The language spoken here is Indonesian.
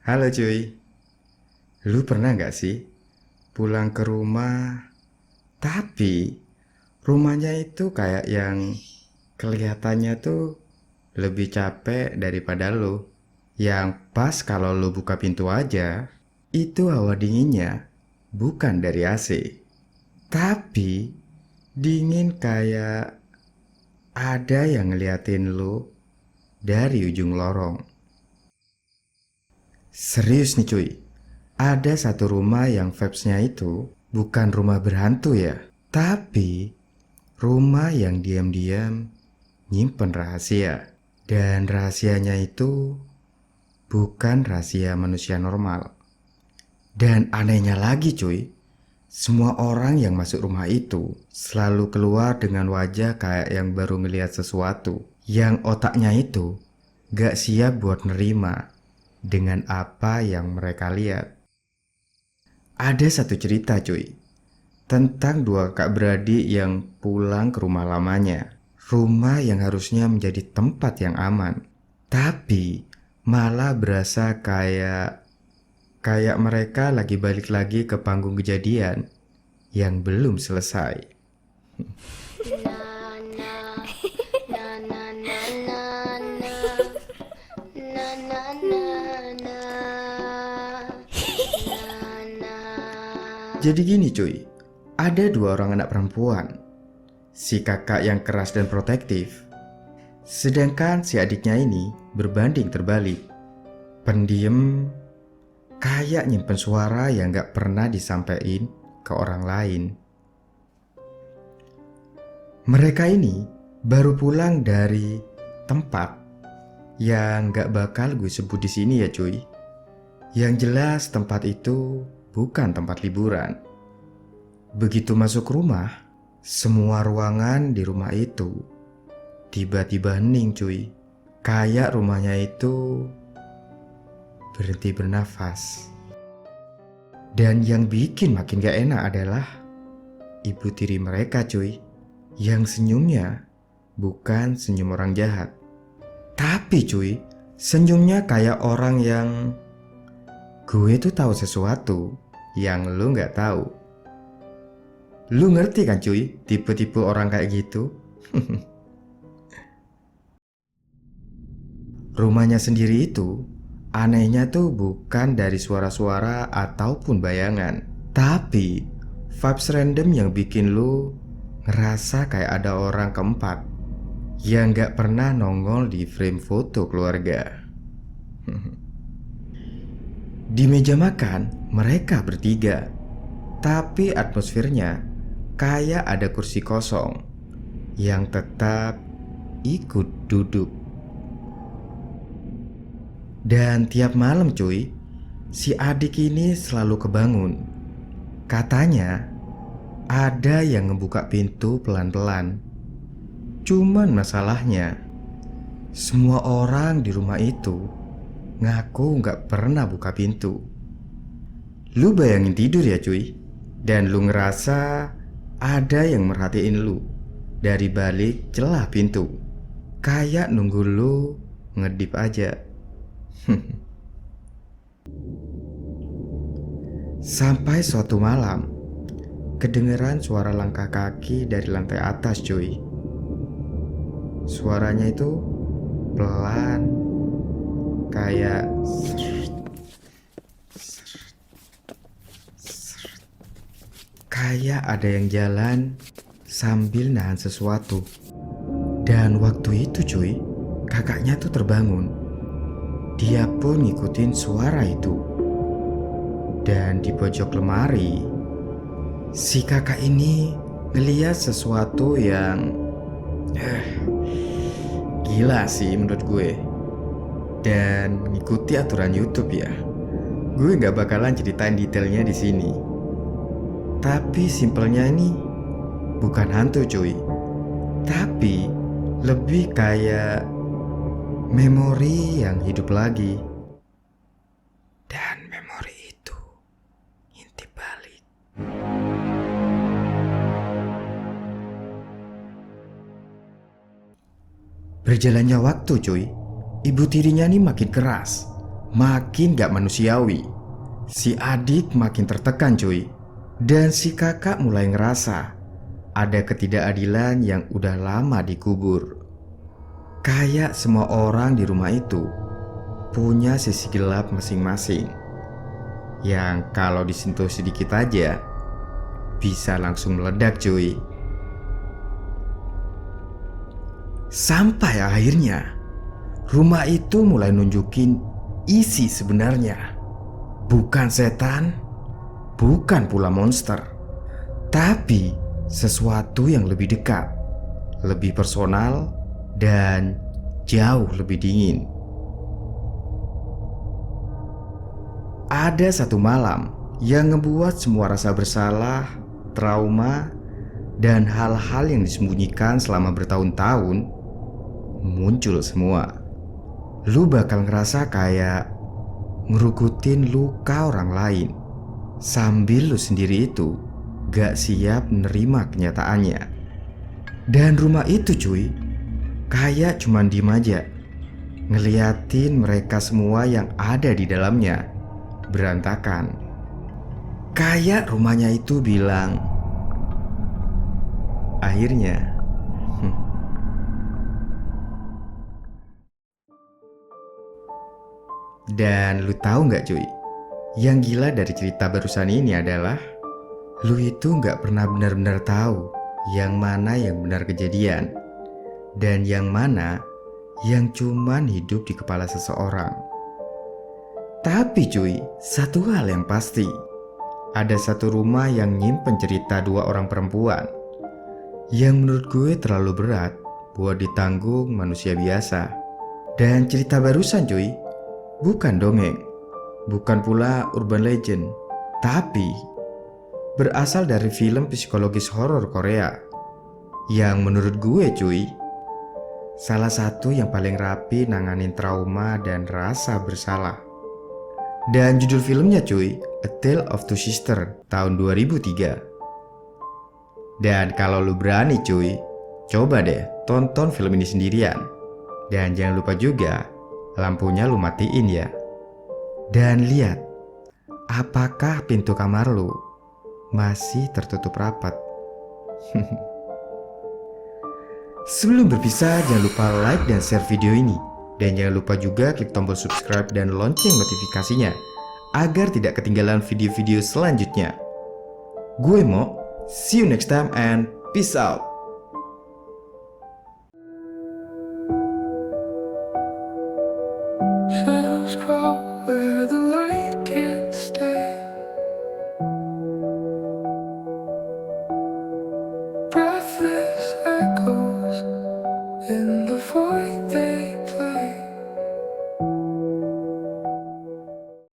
Halo cuy, lu pernah gak sih pulang ke rumah tapi rumahnya itu kayak yang kelihatannya tuh lebih capek daripada lu. Yang pas kalau lu buka pintu aja, itu hawa dinginnya bukan dari AC, tapi dingin kayak ada yang ngeliatin lu dari ujung lorong. Serius nih cuy, ada satu rumah yang vibes-nya itu bukan rumah berhantu ya, tapi rumah yang diam-diam nyimpen rahasia. Dan rahasianya itu bukan rahasia manusia normal. Dan anehnya lagi cuy, semua orang yang masuk rumah itu selalu keluar dengan wajah kayak yang baru ngelihat sesuatu. Yang otaknya itu gak siap buat nerima dengan apa yang mereka lihat. Ada satu cerita cuy, tentang dua kakak beradik yang pulang ke rumah lamanya. Rumah yang harusnya menjadi tempat yang aman, tapi malah berasa kayak mereka lagi balik lagi ke panggung kejadian yang belum selesai. Jadi gini cuy, ada dua orang anak perempuan. Si kakak yang keras dan protektif, sedangkan si adiknya ini berbanding terbalik. Pendiam, kayak nyimpen suara yang gak pernah disampaikan ke orang lain. Mereka ini baru pulang dari tempat yang gak bakal gue sebut di sini ya cuy. Yang jelas tempat itu bukan tempat liburan. Begitu masuk rumah, semua ruangan di rumah itu tiba-tiba hening cuy. Kayak rumahnya itu berhenti bernafas. Dan yang bikin makin gak enak adalah ibu tiri mereka cuy, yang senyumnya bukan senyum orang jahat, tapi cuy, senyumnya kayak orang yang gue tuh tahu sesuatu yang lu gak tahu. Lu ngerti kan cuy, tipe-tipe orang kayak gitu? Rumahnya sendiri itu anehnya tuh bukan dari suara-suara ataupun bayangan, tapi vibes random yang bikin lu ngerasa kayak ada orang keempat yang gak pernah nongol di frame foto keluarga. Di meja makan mereka bertiga, tapi atmosfernya kayak ada kursi kosong yang tetap ikut duduk. Dan tiap malam cuy, si adik ini selalu kebangun. Katanya ada yang ngebuka pintu pelan-pelan. Cuman masalahnya, semua orang di rumah itu ngaku gak pernah buka pintu. Lu bayangin tidur ya cuy, dan lu ngerasa ada yang merhatiin lu dari balik celah pintu, kayak nunggu lu ngedip aja. Sampai suatu malam, kedengeran suara langkah kaki dari lantai atas cuy. Suaranya itu pelan, kayak kayak ada yang jalan sambil nahan sesuatu. Dan waktu itu cuy, kakaknya tuh terbangun. Dia pun ngikutin suara itu. Dan di pojok lemari, si kakak ini ngeliat sesuatu yang gila sih menurut gue. Dan ngikuti aturan YouTube ya, gue gak bakalan ceritain detailnya di sini. Tapi simpelnya ini bukan hantu cuy, tapi lebih kayak memori yang hidup lagi. Dan memori itu ngintip balik. Berjalannya waktu cuy, ibu tirinya nih makin keras. makin gak manusiawi. Si adik makin tertekan cuy. Dan si kakak mulai ngerasa ada ketidakadilan yang udah lama dikubur. Kayak semua orang di rumah itu punya sisi gelap masing-masing, yang kalau disentuh sedikit aja bisa langsung meledak cuy. Sampai akhirnya rumah itu mulai nunjukin isi sebenarnya. Bukan setan, bukan pula monster, tapi sesuatu yang lebih dekat, lebih personal, dan jauh lebih dingin. Ada satu malam yang ngebuat semua rasa bersalah, trauma, dan hal-hal yang disembunyikan selama bertahun-tahun muncul semua. Lu bakal ngerasa kayak ngerukutin luka orang lain, sambil lu sendiri itu gak siap menerima kenyataannya. Dan rumah itu cuy, kayak cuman diem aja, ngeliatin mereka semua yang ada di dalamnya berantakan. Kayak rumahnya itu bilang, akhirnya Dan lu tahu nggak cuy, yang gila dari cerita barusan ini adalah lu itu nggak pernah benar-benar tahu yang mana yang benar kejadian dan yang mana yang cuman hidup di kepala seseorang. Tapi cuy, satu hal yang pasti, ada satu rumah yang nyimpen cerita dua orang perempuan yang menurut gue terlalu berat buat ditanggung manusia biasa. Dan cerita barusan cuy, bukan dongeng, bukan pula urban legend, tapi berasal dari film psikologis horor Korea yang menurut gue cuy, salah satu yang paling rapi nanganin trauma dan rasa bersalah. Dan judul filmnya cuy, A Tale of Two Sisters tahun 2003. Dan kalau lu berani cuy, coba deh tonton film ini sendirian. Dan jangan lupa juga lampunya lu matiin ya. Dan lihat, apakah pintu kamar lu masih tertutup rapat? Sebelum berpisah, jangan lupa like dan share video ini. Dan jangan lupa juga klik tombol subscribe dan lonceng notifikasinya agar tidak ketinggalan video-video selanjutnya. Gue Mo, see you next time and peace out. Shadows crawl where the light can't stay. Breathless echoes in